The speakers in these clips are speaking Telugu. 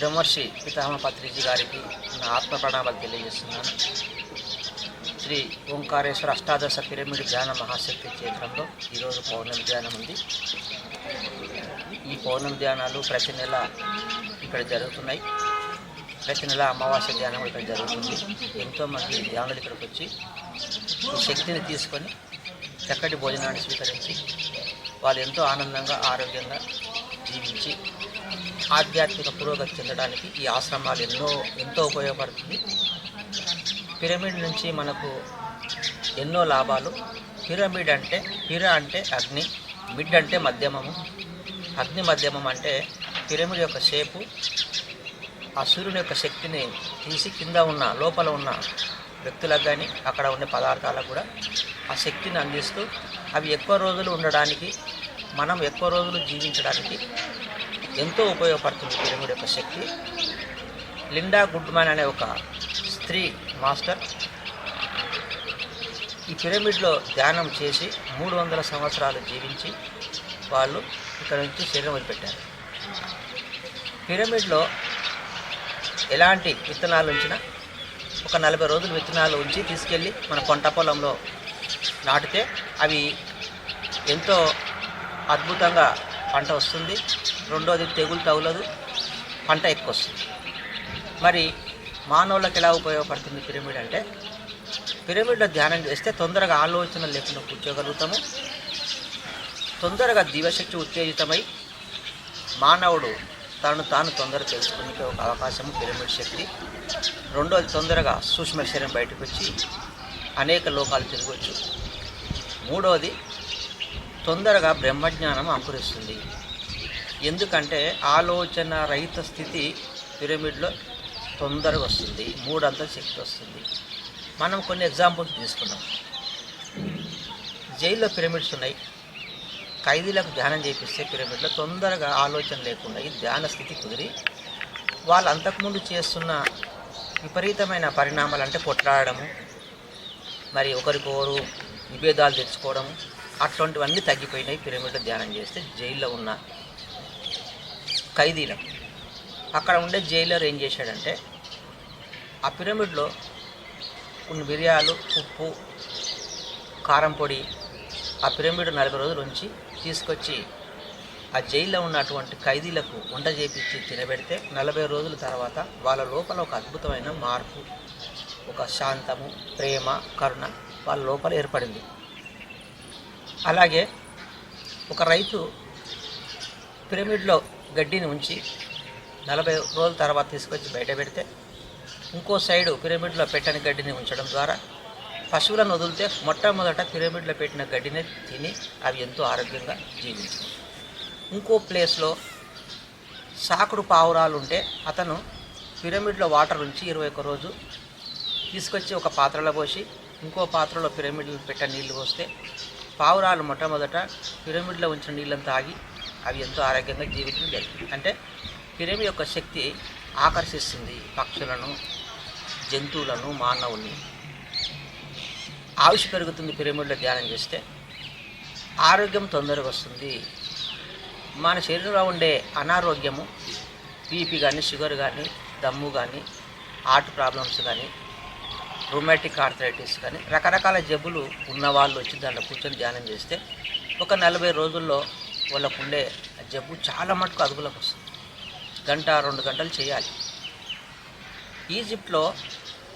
బ్రహ్మర్షి పితామహ పత్రిజీ గారికి నా ఆత్మ ప్రణామాలు తెలియజేస్తున్నాను. శ్రీ ఓంకారేశ్వర అష్టాదశ పిరమిడ్ ధ్యాన మహాశక్తి క్షేత్రంలో ఈరోజు పౌర్ణమి ధ్యానం ఉంది. ఈ పౌర్ణమి ధ్యానాలు ప్రతి నెల ఇక్కడ జరుగుతున్నాయి. ప్రతి నెల అమావాస్య ధ్యానం ఇక్కడ జరుగుతుంది. ఎంతోమంది ధ్యానులు ఇక్కడికి వచ్చి ఈ శక్తిని తీసుకొని చక్కటి భోజనాన్ని స్వీకరించి వాళ్ళు ఎంతో ఆనందంగా ఆరోగ్యంగా జీవించి ఆధ్యాత్మిక పురోగతి చెందడానికి ఈ ఆశ్రమాలు ఎంతో ఉపయోగపడుతుంది. పిరమిడ్ నుంచి మనకు ఎన్నో లాభాలు. పిరమిడ్ అంటే అంటే అగ్ని, మిడ్ అంటే మధ్యమము. అగ్ని మధ్యమం అంటే పిరమిడ్ యొక్క షేపు ఆ సూర్యుని యొక్క శక్తిని తీసి కింద ఉన్న లోపల ఉన్న వ్యక్తులకు కానీ అక్కడ ఉండే పదార్థాలకు కూడా ఆ శక్తిని అందిస్తూ అవి ఎక్కువ రోజులు ఉండడానికి, మనం ఎక్కువ రోజులు జీవించడానికి ఎంతో ఉపయోగపడుతుంది పిరమిడ్ యొక్క శక్తి. లిండా గుడ్మ్యాన్ అనే ఒక స్త్రీ మాస్టర్ ఈ పిరమిడ్లో ధ్యానం చేసి 300 సంవత్సరాలు జీవించి వాళ్ళు ఇక్కడ నుంచి శరీరం వదిలిపెట్టారు. పిరమిడ్లో ఎలాంటి విత్తనాలు ఉంచినా ఒక 40 రోజులు విత్తనాలు ఉంచి తీసుకెళ్ళి మన పంట పొలంలో నాటితే అవి ఎంతో అద్భుతంగా పంట వస్తుంది. రెండోది తెగులు తగులదు, పంట ఎక్కువ వస్తుంది. మరి మానవులకు ఎలా ఉపయోగపడుతుంది పిరమిడ్ అంటే, పిరమిడ్లో ధ్యానం చేస్తే తొందరగా ఆలోచనలు లేకుండా కూర్చోగలుగుతాము. తొందరగా దివ్యశక్తి ఉత్తేజితమై మానవుడు తనను తాను తొందరగా తెలుసుకునే ఒక అవకాశము పిరమిడ్ శక్తి. రెండోది తొందరగా సూక్ష్మ శరీరం బయటకు వచ్చి అనేక లోకాలు తిరగవచ్చు. మూడవది తొందరగా బ్రహ్మజ్ఞానం అంకురిస్తుంది. ఎందుకంటే ఆలోచన రహిత స్థితి పిరమిడ్లో తొందరగా వస్తుంది, 3 అంతల శక్తి వస్తుంది. మనం కొన్ని ఎగ్జాంపుల్స్ తీసుకున్నాం. జైల్లో పిరమిడ్స్ ఉన్నాయి. ఖైదీలకు ధ్యానం చేపిస్తే పిరమిడ్లో తొందరగా ఆలోచన లేకుండా ఈ ధ్యాన స్థితి కుదిరి వాళ్ళు అంతకుముందు చేస్తున్న విపరీతమైన పరిణామాలు అంటే కొట్లాడము, మరి ఒకరికొకరు విభేదాలు తెచ్చుకోవడము, అట్లాంటివన్నీ తగ్గిపోయినాయి పిరమిడ్లో ధ్యానం చేస్తే. జైల్లో ఉన్న ఖైదీలకు అక్కడ ఉండే జైలర్ ఏం చేశాడంటే ఆ పిరమిడ్లో కొన్ని మిరియాలు, ఉప్పు, కారం పొడి ఆ పిరమిడ్ 40 రోజులు ఉంచి తీసుకొచ్చి ఆ జైల్లో ఉన్నటువంటి ఖైదీలకు వంట చేపించి తినబెడితే 40 రోజుల తర్వాత వాళ్ళ లోపల ఒక అద్భుతమైన మార్పు, ఒక శాంతము, ప్రేమ, కరుణ వాళ్ళ లోపల ఏర్పడింది. అలాగే ఒక రైతు పిరమిడ్లో గడ్డిని ఉంచి 40 రోజుల తర్వాత తీసుకొచ్చి బయట పెడితే ఇంకో సైడు పిరమిడ్లో పెట్టని గడ్డిని ఉంచడం ద్వారా పశువులను వదిలితే మొట్టమొదట పిరమిడ్లో పెట్టిన గడ్డిని తిని అవి ఎంతో ఆరోగ్యంగా జీవించాయి. ఇంకో ప్లేస్లో సాకుడు పావురాలు ఉంటే అతను పిరమిడ్లో వాటర్ ఉంచి 21 రోజు తీసుకొచ్చి ఒక పాత్రలో పోసి ఇంకో పాత్రలో పిరమిడ్లో పెట్ట నీళ్లు పోస్తే పావురాలు మొట్టమొదట పిరమిడ్లో ఉంచిన నీళ్ళని తాగి అవి ఎంతో ఆరోగ్యంగా జీవించడం జరిగింది. అంటే పిరమిడ్ యొక్క శక్తి ఆకర్షిస్తుంది పక్షులను, జంతువులను, మానవుల్ని. ఆయుష్ పెరుగుతుంది పిరమిడ్లో ధ్యానం చేస్తే. ఆరోగ్యం తొందరగా వస్తుంది. మన శరీరంలో ఉండే అనారోగ్యము, బీపీ కానీ, షుగర్ కానీ, దమ్ము కానీ, హార్ట్ ప్రాబ్లమ్స్ కానీ, రొమాటిక్ ఆర్థరైటిస్ కానీ రకరకాల జబ్బులు ఉన్నవాళ్ళు వచ్చి దాంట్లో కూర్చొని ధ్యానం చేస్తే ఒక 40 రోజుల్లో వాళ్ళకు ఉండే జబ్బు చాలా మటుకు అదుపులోకి వస్తుంది. 1-2 గంటలు చేయాలి. ఈజిప్ట్లో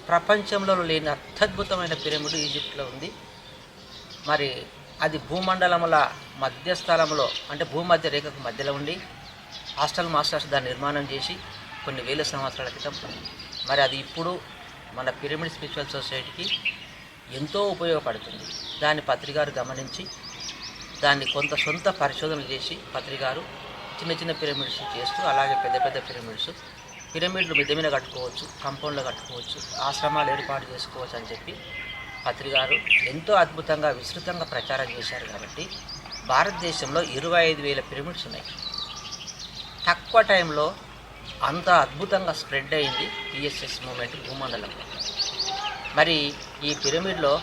ప్రపంచంలో లేని అత్యద్భుతమైన పిరమిడ్ ఈజిప్ట్లో ఉంది. మరి అది భూమండలముల మధ్యస్థలంలో అంటే భూమధ్య రేఖకు మధ్యలో ఉండి హాస్టల్ మాస్టర్స్ దాన్ని నిర్మాణం చేసి కొన్ని వేల సంవత్సరాల క్రితం. మరి అది ఇప్పుడు మన పిరమిడ్ స్పిరిచువల్ సొసైటీకి ఎంతో ఉపయోగపడుతుంది. దాన్ని పత్రిగారు గమనించి దాన్ని కొంత సొంత పరిశోధనలు చేసి పత్రిగారు చిన్న చిన్న పిరమిడ్స్ చేస్తూ అలాగే పెద్ద పెద్ద పిరమిడ్లు మిద్ద మీద కట్టుకోవచ్చు, కంపౌండ్లో కట్టుకోవచ్చు, ఆశ్రమాలు ఏర్పాటు చేసుకోవచ్చు అని చెప్పి పత్రిగారు ఎంతో అద్భుతంగా విస్తృతంగా ప్రచారం చేశారు. కాబట్టి భారతదేశంలో 25,000 పిరమిడ్స్ ఉన్నాయి. తక్కువ టైంలో అంత అద్భుతంగా స్ప్రెడ్ అయింది పిఎస్ఎస్ మూమెంట్ భూమండలంలో. మరి ఈ పిరమిడ్లో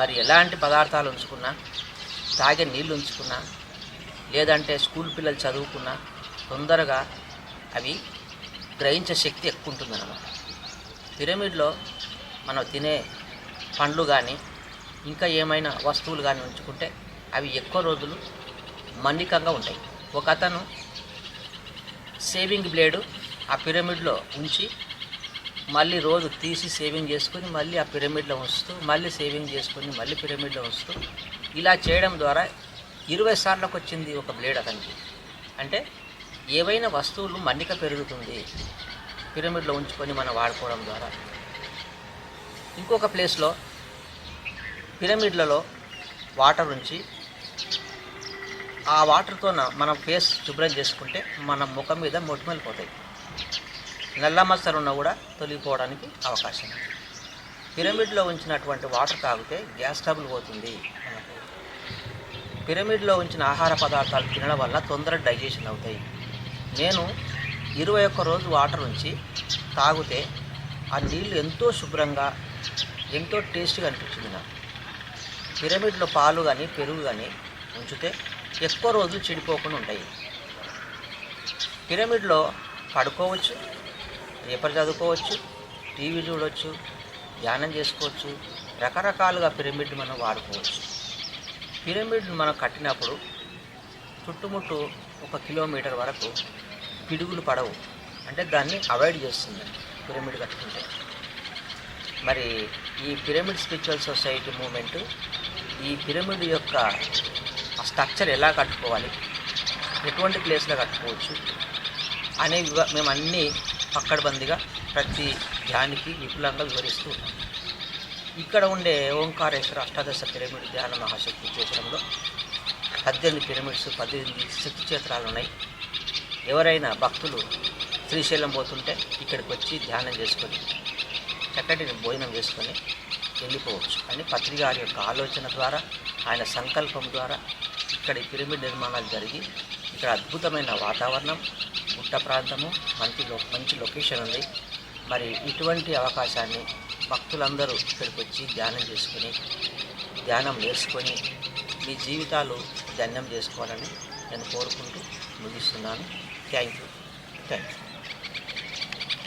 మరి ఎలాంటి పదార్థాలు ఉంచుకున్నా, తాగే నీళ్ళు ఉంచుకున్నా, లేదంటే స్కూల్ పిల్లలు చదువుకున్నా తొందరగా అవి గ్రహించే శక్తి ఎక్కువ ఉంటుందన్నమాట. పిరమిడ్లో మనం తినే పండ్లు కానీ ఇంకా ఏమైనా వస్తువులు కానీ ఉంచుకుంటే అవి ఎక్కువ రోజులు మన్నికంగా ఉంటాయి. ఒక అతను సేవింగ్ బ్లేడు ఆ పిరమిడ్లో ఉంచి మళ్ళీ రోజు తీసి సేవింగ్ చేసుకొని మళ్ళీ ఆ పిరమిడ్లో ఉంచుతూ మళ్ళీ సేవింగ్ చేసుకొని మళ్ళీ పిరమిడ్లో ఉంచుతూ ఇలా చేయడం ద్వారా 20 సార్లకు వచ్చింది ఒక బ్లేడ్ అతనికి. అంటే ఏవైనా వస్తువులు మన్నిక పెరుగుతుంది పిరమిడ్లో ఉంచుకొని మనం వాడుకోవడం ద్వారా. ఇంకొక ప్లేస్లో పిరమిడ్లలో వాటర్ ఉంచి ఆ వాటర్తో మనం ఫేస్ శుభ్రం చేసుకుంటే మన ముఖం మీద మొటిమలు పోతాయి, నల్ల మచ్చలు ఉన్నా కూడా తొలగిపోవడానికి అవకాశం ఉంది. పిరమిడ్లో ఉంచినటువంటి వాటర్ తాగితే గ్యాస్ ట్రబుల్ పోతుంది. పిరమిడ్లో ఉంచిన ఆహార పదార్థాలు తినడం వల్ల తొందరగా డైజెషన్ అవుతాయి. నేను 21 రోజు వాటర్ ఉంచి తాగితే ఆ నీళ్ళు ఎంతో శుభ్రంగా ఎంతో టేస్ట్గా అనిపించింది నాకు. పిరమిడ్లో పాలు కానీ పెరుగు కానీ ఉంచితే ఎక్కువ రోజులు చెడిపోకుండా ఉంటాయి. పిరమిడ్లో పడుకోవచ్చు, పేపర్ చదువుకోవచ్చు, టీవీ చూడవచ్చు, ధ్యానం చేసుకోవచ్చు, రకరకాలుగా పిరమిడ్ మనం వాడుకోవచ్చు. పిరమిడ్ మనం కట్టినప్పుడు చుట్టుముట్టు 1 కిలోమీటర్ వరకు పిడుగులు పడవు, అంటే దాన్ని అవాయిడ్ చేస్తుంది పిరమిడ్ కట్టుకుంటే. మరి ఈ పిరమిడ్ స్పిరిచువల్ సొసైటీ మూమెంట్ ఈ పిరమిడ్ యొక్క స్ట్రక్చర్ ఎలా కట్టుకోవాలి, ఎటువంటి ప్లేస్లో కట్టుకోవచ్చు అనేవి మేము అన్నీ పక్కడబందిగా ప్రతి ధ్యానికి విపులంగా వివరిస్తూ ఉన్నాం. ఇక్కడ ఉండే ఓంకారేశ్వర అష్టాదశ పిరమిడ్ ధ్యాన మహాశక్తి క్షేత్రంలో 18 పిరమిడ్స్, 18 శక్తి క్షేత్రాలు ఉన్నాయి. ఎవరైనా భక్తులు శ్రీశైలం పోతుంటే ఇక్కడికి వచ్చి ధ్యానం చేసుకొని చక్కటి భోజనం చేసుకొని వెళ్ళిపోవచ్చు అని పత్రి గారి యొక్క ఆలోచన ద్వారా, ఆయన సంకల్పం ద్వారా ఇక్కడ ఈ పిరమిడ్ నిర్మాణాలు జరిగి ఇక్కడ అద్భుతమైన వాతావరణం, గుట్ట ప్రాంతము, మంచి లొకేషన్ ఉంది. మరి ఇటువంటి అవకాశాన్ని భక్తులందరూ ఇక్కడికి వచ్చి ధ్యానం చేసుకొని ధ్యానం నేర్చుకొని మీ జీవితాలు ధన్యం చేసుకోవాలని నేను కోరుకుంటూ ముగిస్తున్నాను. Thank you.